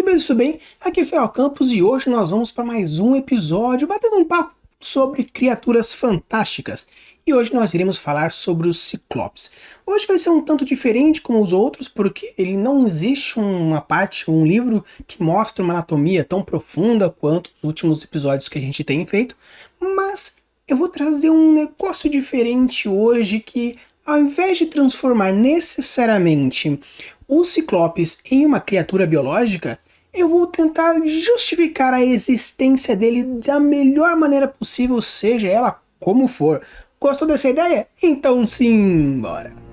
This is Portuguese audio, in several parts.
beleza, tudo bem? Aqui é Fel Campos e hoje nós vamos para mais um episódio batendo um papo sobre criaturas fantásticas. E hoje nós iremos falar sobre os Ciclopes. Hoje vai ser um tanto diferente como os outros, porque ele não existe um livro que mostra uma anatomia tão profunda quanto os últimos episódios que a gente tem feito, mas eu vou trazer um negócio diferente hoje que, ao invés de transformar necessariamente os Ciclopes em uma criatura biológica, eu vou tentar justificar a existência dele da melhor maneira possível, seja ela como for. Gostou dessa ideia? Então sim, bora!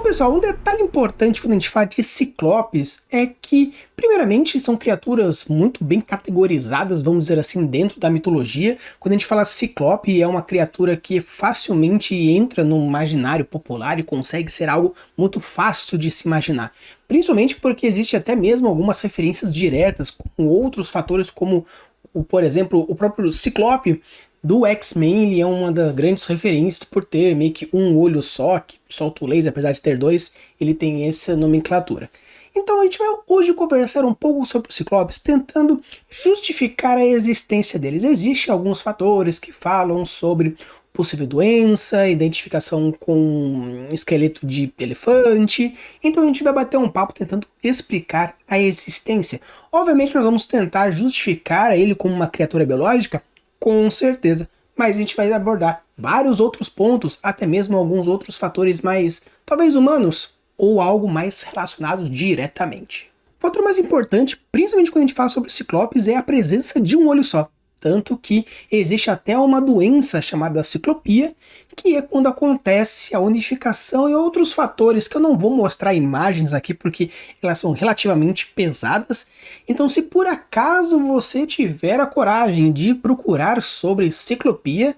Pessoal, um detalhe importante quando a gente fala de ciclopes é que, primeiramente, são criaturas muito bem categorizadas, vamos dizer assim, dentro da mitologia. Quando a gente fala ciclope, é uma criatura que facilmente entra no imaginário popular e consegue ser algo muito fácil de se imaginar. Principalmente porque existe até mesmo algumas referências diretas com outros fatores como, por exemplo, o próprio Ciclope do X-Men. Ele é uma das grandes referências por ter meio que um olho só, que solta o laser, apesar de ter dois, ele tem essa nomenclatura. Então a gente vai hoje conversar um pouco sobre os Ciclopes, tentando justificar a existência deles. Existem alguns fatores que falam sobre possível doença, identificação com esqueleto de elefante, então a gente vai bater um papo tentando explicar a existência. Obviamente nós vamos tentar justificar ele como uma criatura biológica, com certeza, mas a gente vai abordar vários outros pontos, até mesmo alguns outros fatores mais, talvez humanos, ou algo mais relacionado diretamente. O fator mais importante, principalmente quando a gente fala sobre ciclopes, é a presença de um olho só. Tanto que existe até uma doença chamada ciclopia, que é quando acontece a unificação e outros fatores que eu não vou mostrar imagens aqui porque elas são relativamente pesadas. Então, se por acaso você tiver a coragem de procurar sobre ciclopia,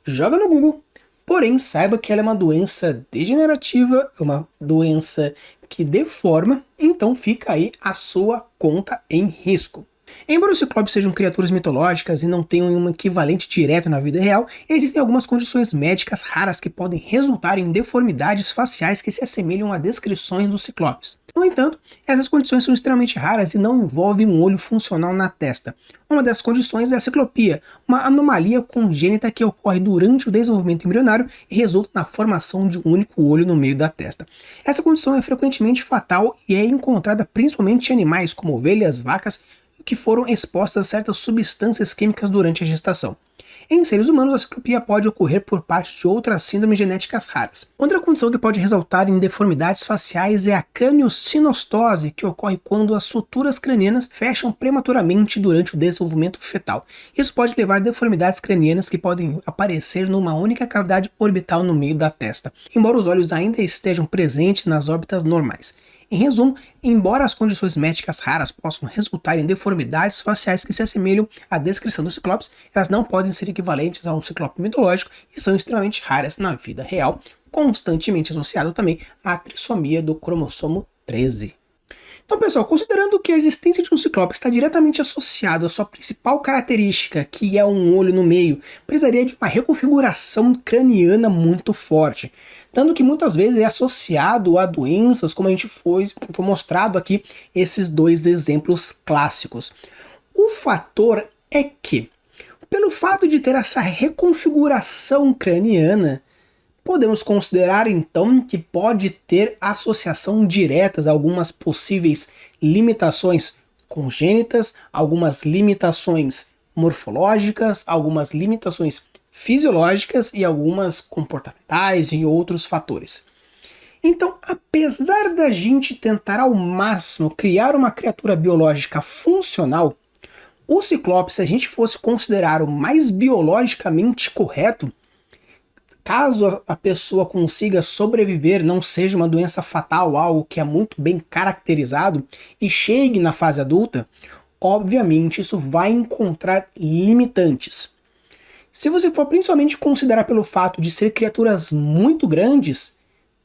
joga no Google. Porém, saiba que ela é uma doença degenerativa, uma doença que deforma, então fica aí a sua conta em risco. Embora os ciclopes sejam criaturas mitológicas e não tenham um equivalente direto na vida real, existem algumas condições médicas raras que podem resultar em deformidades faciais que se assemelham a descrições dos ciclopes. No entanto, essas condições são extremamente raras e não envolvem um olho funcional na testa. Uma dessas condições é a ciclopia, uma anomalia congênita que ocorre durante o desenvolvimento embrionário e resulta na formação de um único olho no meio da testa. Essa condição é frequentemente fatal e é encontrada principalmente em animais como ovelhas, vacas, que foram expostas a certas substâncias químicas durante a gestação. Em seres humanos, a ciclopia pode ocorrer por parte de outras síndromes genéticas raras. Outra condição que pode resultar em deformidades faciais é a craniossinostose, que ocorre quando as suturas cranianas fecham prematuramente durante o desenvolvimento fetal. Isso pode levar a deformidades cranianas que podem aparecer numa única cavidade orbital no meio da testa, embora os olhos ainda estejam presentes nas órbitas normais. Em resumo, embora as condições médicas raras possam resultar em deformidades faciais que se assemelham à descrição dos ciclopes, elas não podem ser equivalentes a um ciclope mitológico e são extremamente raras na vida real, constantemente associado também à trissomia do cromossomo 13. Então, pessoal, considerando que a existência de um ciclope está diretamente associada à sua principal característica, que é um olho no meio, precisaria de uma reconfiguração craniana muito forte. Tanto que muitas vezes é associado a doenças, como a gente foi mostrado aqui, esses dois exemplos clássicos. O fator é que, pelo fato de ter essa reconfiguração craniana, podemos considerar então que pode ter associação direta a algumas possíveis limitações congênitas, algumas limitações morfológicas, algumas limitações fisiológicas e algumas comportamentais e outros fatores. Então, apesar da gente tentar ao máximo criar uma criatura biológica funcional, o ciclope, se a gente fosse considerar o mais biologicamente correto, caso a pessoa consiga sobreviver, não seja uma doença fatal, algo que é muito bem caracterizado, e chegue na fase adulta, obviamente isso vai encontrar limitantes. Se você for principalmente considerar pelo fato de ser criaturas muito grandes,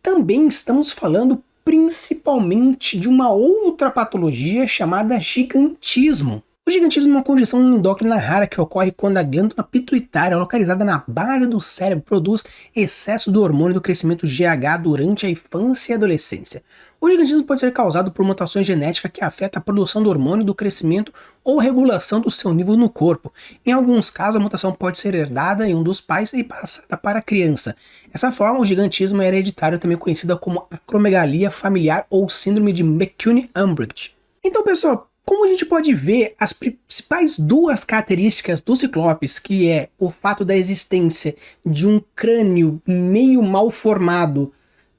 também estamos falando principalmente de uma outra patologia chamada gigantismo. O gigantismo é uma condição endócrina rara que ocorre quando a glândula pituitária, localizada na base do cérebro, produz excesso do hormônio do crescimento GH durante a infância e adolescência. O gigantismo pode ser causado por mutações genéticas que afetam a produção do hormônio do crescimento ou regulação do seu nível no corpo. Em alguns casos, a mutação pode ser herdada em um dos pais e passada para a criança. Dessa forma, o gigantismo é hereditário, também conhecida como acromegalia familiar ou síndrome de McCune-Umbridge. Então, pessoal, como a gente pode ver, as principais duas características do Ciclopes, que é o fato da existência de um crânio meio mal formado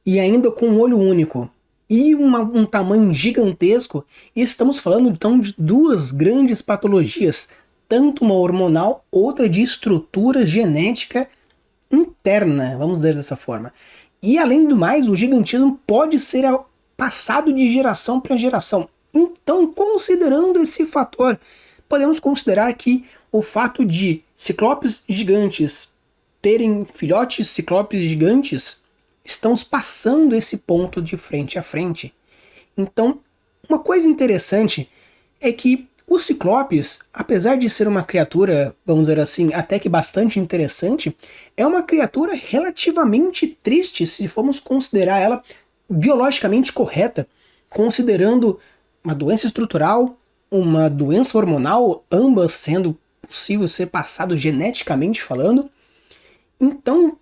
e ainda com um olho único, e um tamanho gigantesco, estamos falando então de duas grandes patologias, tanto uma hormonal, outra de estrutura genética interna, vamos dizer dessa forma. E além do mais, o gigantismo pode ser passado de geração para geração. Então, considerando esse fator, podemos considerar que o fato de ciclopes gigantes terem filhotes ciclopes gigantes, estamos passando esse ponto de frente a frente. Então, uma coisa interessante é que o Ciclopes, apesar de ser uma criatura, vamos dizer assim, até que bastante interessante, é uma criatura relativamente triste se formos considerar ela biologicamente correta, considerando uma doença estrutural, uma doença hormonal, ambas sendo possível ser passado geneticamente falando. Então,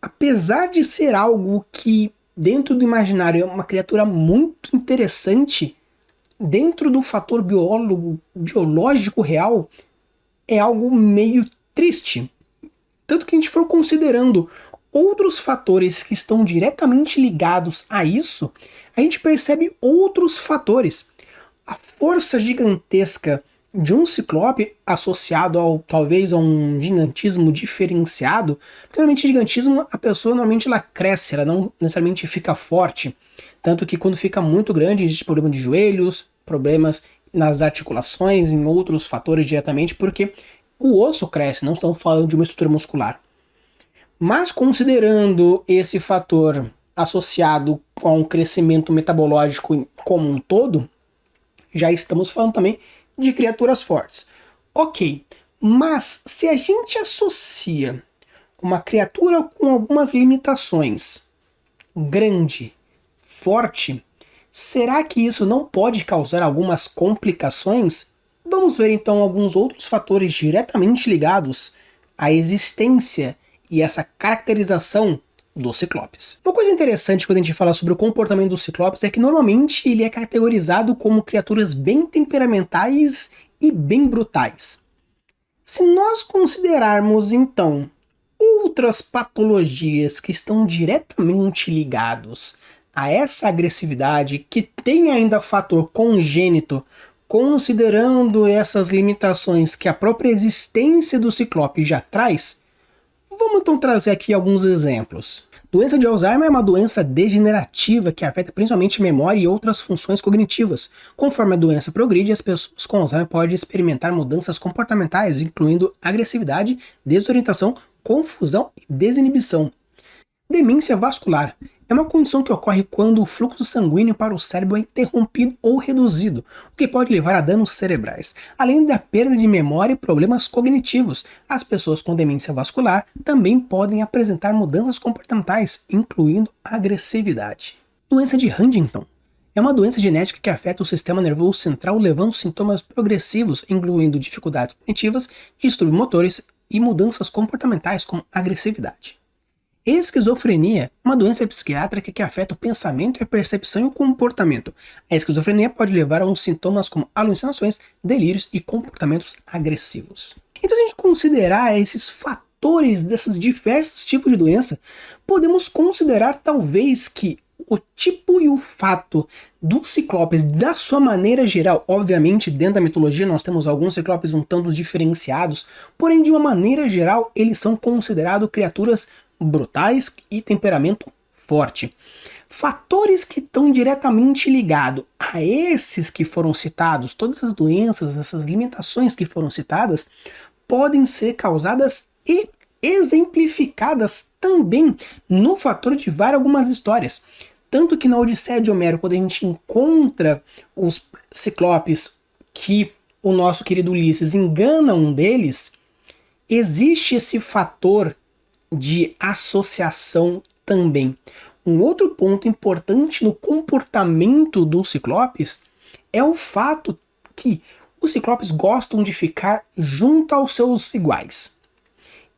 apesar de ser algo que dentro do imaginário é uma criatura muito interessante, dentro do fator biológico real, é algo meio triste. Tanto que a gente for considerando outros fatores que estão diretamente ligados a isso, a gente percebe outros fatores. A força gigantesca de um ciclope associado talvez a um gigantismo diferenciado, porque normalmente gigantismo a pessoa normalmente ela cresce, ela não necessariamente fica forte, tanto que quando fica muito grande existe problema de joelhos, problemas nas articulações, em outros fatores diretamente, porque o osso cresce, não estamos falando de uma estrutura muscular. Mas considerando esse fator associado com o crescimento metabológico como um todo, já estamos falando também de criaturas fortes. Ok, mas se a gente associa uma criatura com algumas limitações, grande, forte, será que isso não pode causar algumas complicações? Vamos ver então alguns outros fatores diretamente ligados à existência e essa caracterização dos ciclopes. Uma coisa interessante quando a gente fala sobre o comportamento dos ciclopes é que normalmente ele é categorizado como criaturas bem temperamentais e bem brutais. Se nós considerarmos então outras patologias que estão diretamente ligados a essa agressividade, que tem ainda fator congênito, considerando essas limitações que a própria existência do ciclope já traz, vamos então trazer aqui alguns exemplos. Doença de Alzheimer é uma doença degenerativa que afeta principalmente memória e outras funções cognitivas. Conforme a doença progride, as pessoas com Alzheimer podem experimentar mudanças comportamentais, incluindo agressividade, desorientação, confusão e desinibição. Demência vascular é uma condição que ocorre quando o fluxo sanguíneo para o cérebro é interrompido ou reduzido, o que pode levar a danos cerebrais. Além da perda de memória e problemas cognitivos, as pessoas com demência vascular também podem apresentar mudanças comportamentais, incluindo agressividade. Doença de Huntington é uma doença genética que afeta o sistema nervoso central, levando sintomas progressivos, incluindo dificuldades cognitivas, distúrbios motores e mudanças comportamentais como agressividade. Esquizofrenia é uma doença psiquiátrica que afeta o pensamento, a percepção e o comportamento. A esquizofrenia pode levar a uns sintomas como alucinações, delírios e comportamentos agressivos. Então, se a gente considerar esses fatores desses diversos tipos de doença, podemos considerar talvez que o tipo e o fato dos ciclopes, da sua maneira geral, obviamente dentro da mitologia nós temos alguns ciclopes um tanto diferenciados, porém de uma maneira geral eles são considerados criaturas brutais e temperamento forte. Fatores que estão diretamente ligados a esses que foram citados, todas essas doenças, essas limitações que foram citadas, podem ser causadas e exemplificadas também no fator de algumas histórias. Tanto que na Odisseia de Homero, quando a gente encontra os ciclopes que o nosso querido Ulisses engana um deles, existe esse fator de associação também. Um outro ponto importante no comportamento dos ciclopes é o fato que os ciclopes gostam de ficar junto aos seus iguais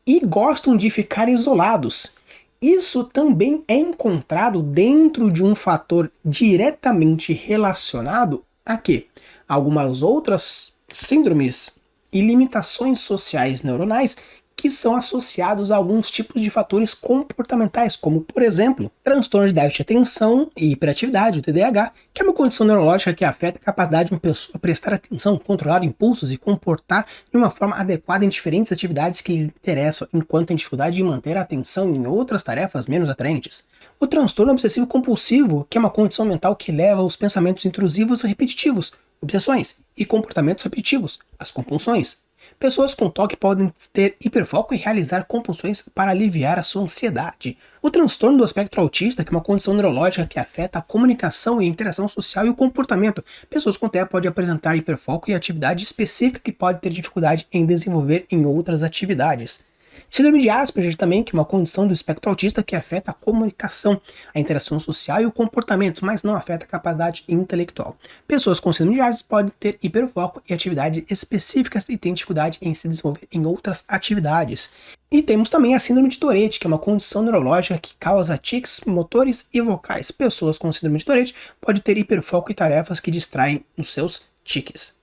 e gostam de ficar isolados. Isso também é encontrado dentro de um fator diretamente relacionado a quê? Algumas outras síndromes e limitações sociais neuronais que são associados a alguns tipos de fatores comportamentais, como, por exemplo, transtorno de déficit de atenção e hiperatividade, o TDAH, que é uma condição neurológica que afeta a capacidade de uma pessoa prestar atenção, controlar impulsos e comportar de uma forma adequada em diferentes atividades que lhes interessam, enquanto tem dificuldade de manter a atenção em outras tarefas menos atraentes. O transtorno obsessivo compulsivo, que é uma condição mental que leva aos pensamentos intrusivos e repetitivos, obsessões, e comportamentos repetitivos, as compulsões. Pessoas com TOC podem ter hiperfoco e realizar compulsões para aliviar a sua ansiedade. O transtorno do espectro autista, que é uma condição neurológica que afeta a comunicação e a interação social e o comportamento. Pessoas com TEA podem apresentar hiperfoco e atividade específica que pode ter dificuldade em desenvolver em outras atividades. Síndrome de Asperger também, que é uma condição do espectro autista que afeta a comunicação, a interação social e o comportamento, mas não afeta a capacidade intelectual. Pessoas com síndrome de Asperger podem ter hiperfoco e atividades específicas e têm dificuldade em se desenvolver em outras atividades. E temos também a síndrome de Tourette, que é uma condição neurológica que causa tics motores e vocais. Pessoas com síndrome de Tourette podem ter hiperfoco e tarefas que distraem os seus tics.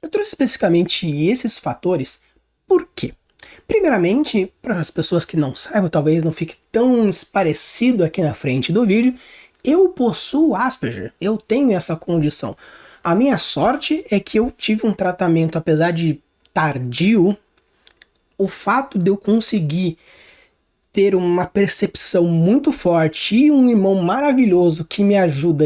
Eu trouxe especificamente esses fatores, por quê? Primeiramente, para as pessoas que não saibam, talvez não fique tão esparecido aqui na frente do vídeo, eu possuo Asperger, eu tenho essa condição. A minha sorte é que eu tive um tratamento, apesar de tardio, o fato de eu conseguir ter uma percepção muito forte e um irmão maravilhoso que me ajuda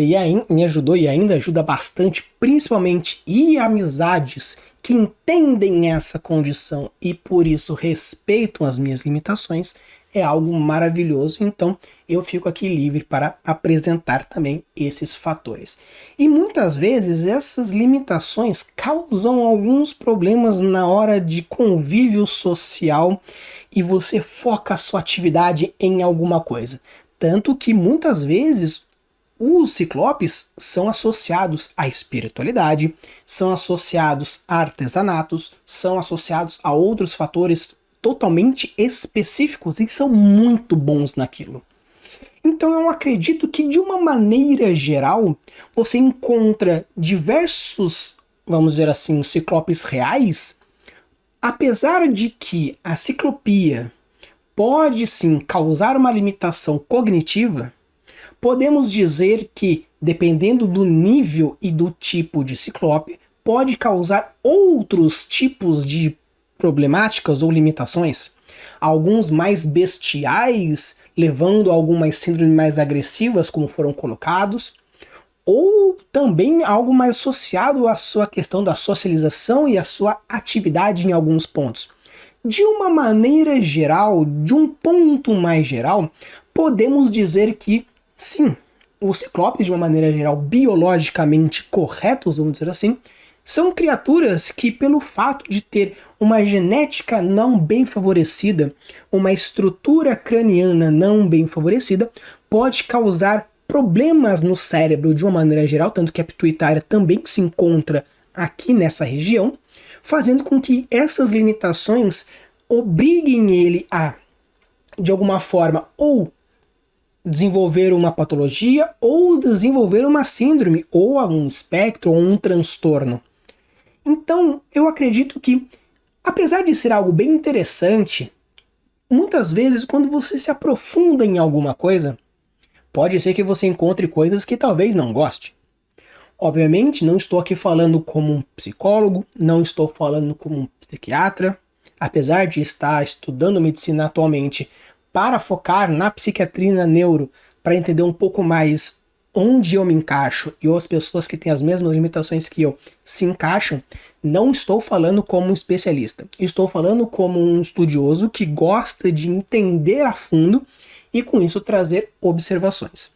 me ajudou e ainda ajuda bastante, principalmente, e amizades que entendem essa condição e por isso respeitam as minhas limitações, é algo maravilhoso. Então eu fico aqui livre para apresentar também esses fatores. E muitas vezes essas limitações causam alguns problemas na hora de convívio social e você foca a sua atividade em alguma coisa. Tanto que muitas vezes os ciclopes são associados à espiritualidade, são associados a artesanatos, são associados a outros fatores totalmente específicos e são muito bons naquilo. Então eu acredito que de uma maneira geral você encontra diversos, vamos dizer assim, ciclopes reais, apesar de que a ciclopia pode sim causar uma limitação cognitiva. Podemos dizer que, dependendo do nível e do tipo de ciclope, pode causar outros tipos de problemáticas ou limitações. Alguns mais bestiais, levando a algumas síndromes mais agressivas, como foram colocados, ou também algo mais associado à sua questão da socialização e à sua atividade em alguns pontos. De uma maneira geral, de um ponto mais geral, podemos dizer que sim, os ciclopes, de uma maneira geral, biologicamente corretos, vamos dizer assim, são criaturas que, pelo fato de ter uma genética não bem favorecida, uma estrutura craniana não bem favorecida, pode causar problemas no cérebro de uma maneira geral, tanto que a pituitária também se encontra aqui nessa região, fazendo com que essas limitações obriguem ele a, de alguma forma, ou desenvolver uma patologia, ou desenvolver uma síndrome, ou algum espectro, ou um transtorno. Então, eu acredito que, apesar de ser algo bem interessante, muitas vezes, quando você se aprofunda em alguma coisa, pode ser que você encontre coisas que talvez não goste. Obviamente, não estou aqui falando como um psicólogo, não estou falando como um psiquiatra, apesar de estar estudando medicina atualmente para focar na psiquiatria e na neuro, para entender um pouco mais onde eu me encaixo e as pessoas que têm as mesmas limitações que eu se encaixam, não estou falando como um especialista. Estou falando como um estudioso que gosta de entender a fundo e com isso trazer observações.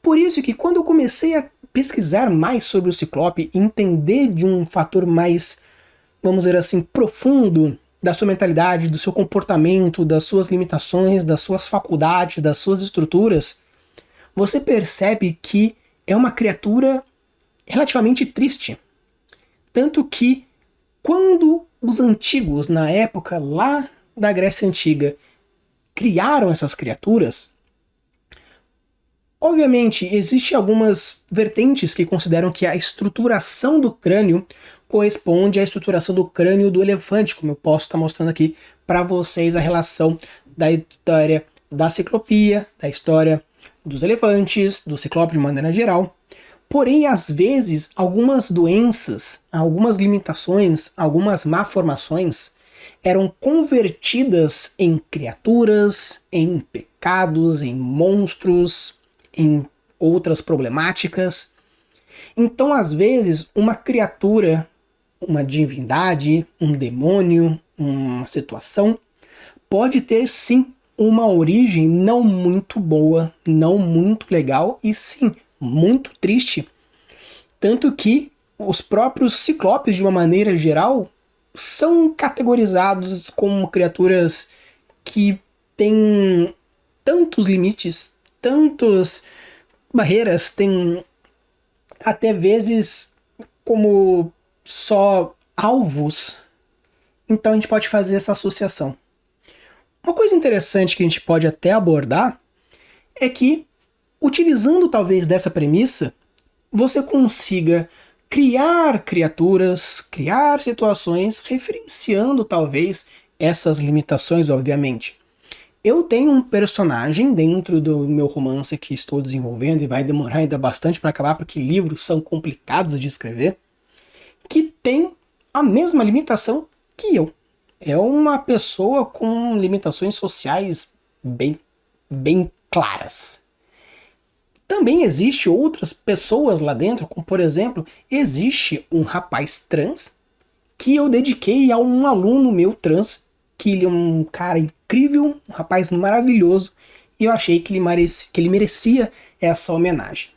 Por isso que quando eu comecei a pesquisar mais sobre o ciclope, entender de um fator mais vamos dizer assim, profundo da sua mentalidade, do seu comportamento, das suas limitações, das suas faculdades, das suas estruturas, você percebe que é uma criatura relativamente triste. Tanto que, quando os antigos, na época lá da Grécia Antiga, criaram essas criaturas, obviamente, existem algumas vertentes que consideram que a estruturação do crânio corresponde à estruturação do crânio do elefante, como eu posso estar mostrando aqui para vocês a relação da história da ciclopia, da história dos elefantes, do ciclope de maneira geral. Porém, às vezes, algumas doenças, algumas limitações, algumas malformações eram convertidas em criaturas, em pecados, em monstros, em outras problemáticas. Então, às vezes, uma criatura, uma divindade, um demônio, uma situação, pode ter sim uma origem não muito boa, não muito legal e sim muito triste. Tanto que os próprios ciclopes, de uma maneira geral, são categorizados como criaturas que têm tantos limites, tantas barreiras, têm até vezes como só alvos. Então a gente pode fazer essa associação. Uma coisa interessante que a gente pode até abordar é que, utilizando talvez dessa premissa, você consiga criar criaturas, criar situações, referenciando talvez essas limitações, obviamente. Eu tenho um personagem dentro do meu romance que estou desenvolvendo e vai demorar ainda bastante para acabar, porque livros são complicados de escrever, que tem a mesma limitação que eu. É uma pessoa com limitações sociais bem claras. Também existe outras pessoas lá dentro, como por exemplo, existe um rapaz trans que eu dediquei a um aluno meu trans, que ele é um cara incrível, um rapaz maravilhoso, e eu achei que ele merecia essa homenagem.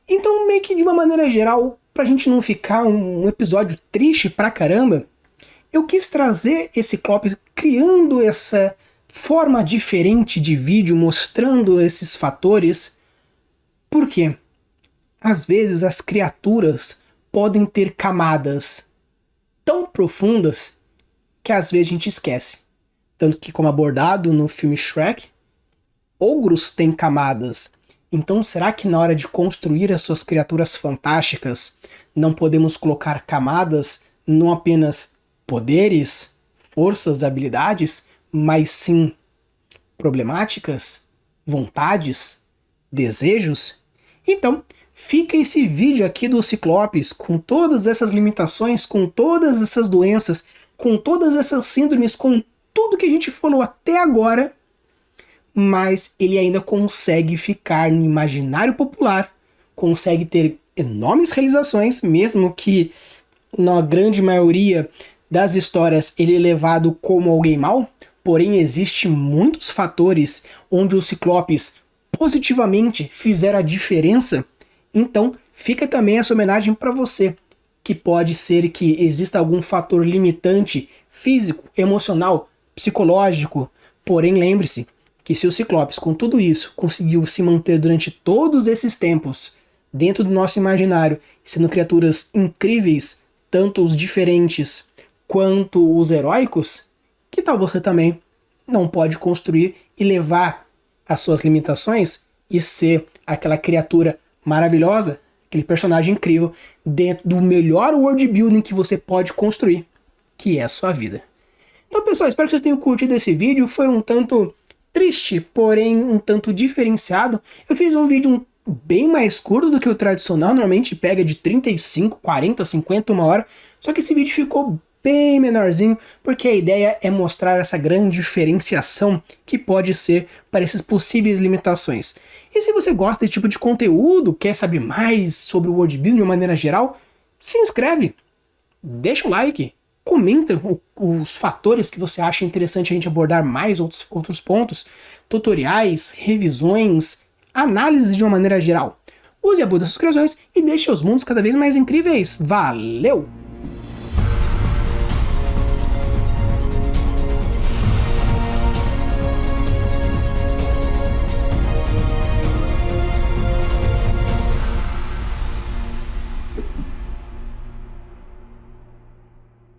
Então, meio que de uma maneira geral, pra gente não ficar um episódio triste pra caramba, eu quis trazer esse Ciclope criando essa forma diferente de vídeo, mostrando esses fatores. Por quê? Às vezes as criaturas podem ter camadas tão profundas que às vezes a gente esquece. Tanto que, como abordado no filme Shrek, ogros têm camadas. Então será que na hora de construir as suas criaturas fantásticas não podemos colocar camadas, não apenas poderes, forças, habilidades, mas sim problemáticas, vontades, desejos? Então, fica esse vídeo aqui do Ciclopes com todas essas limitações, com todas essas doenças, com todas essas síndromes, com tudo que a gente falou até agora, mas ele ainda consegue ficar no imaginário popular, consegue ter enormes realizações, mesmo que na grande maioria das histórias ele é levado como alguém mau, porém existe muitos fatores onde os Ciclopes positivamente fizeram a diferença. Então fica também essa homenagem para você, que pode ser que exista algum fator limitante físico, emocional, psicológico, porém lembre-se que se o Ciclopes com tudo isso conseguiu se manter durante todos esses tempos dentro do nosso imaginário, sendo criaturas incríveis, tanto os diferentes quanto os heróicos, que tal você também não pode construir e levar as suas limitações e ser aquela criatura maravilhosa, aquele personagem incrível dentro do melhor world building que você pode construir, que é a sua vida. Então, pessoal, espero que vocês tenham curtido esse vídeo. Foi um tanto triste, porém um tanto diferenciado. Eu fiz um vídeo bem mais curto do que o tradicional, normalmente pega de 35, 40, 50, uma hora, só que esse vídeo ficou bem menorzinho, porque a ideia é mostrar essa grande diferenciação que pode ser para essas possíveis limitações. E se você gosta desse tipo de conteúdo, quer saber mais sobre o world building de uma maneira geral, se inscreve, deixa o like, comenta os fatores que você acha interessante a gente abordar mais outros pontos, tutoriais, revisões, análise de uma maneira geral. Use a Buda das Criações e deixe os mundos cada vez mais incríveis. Valeu!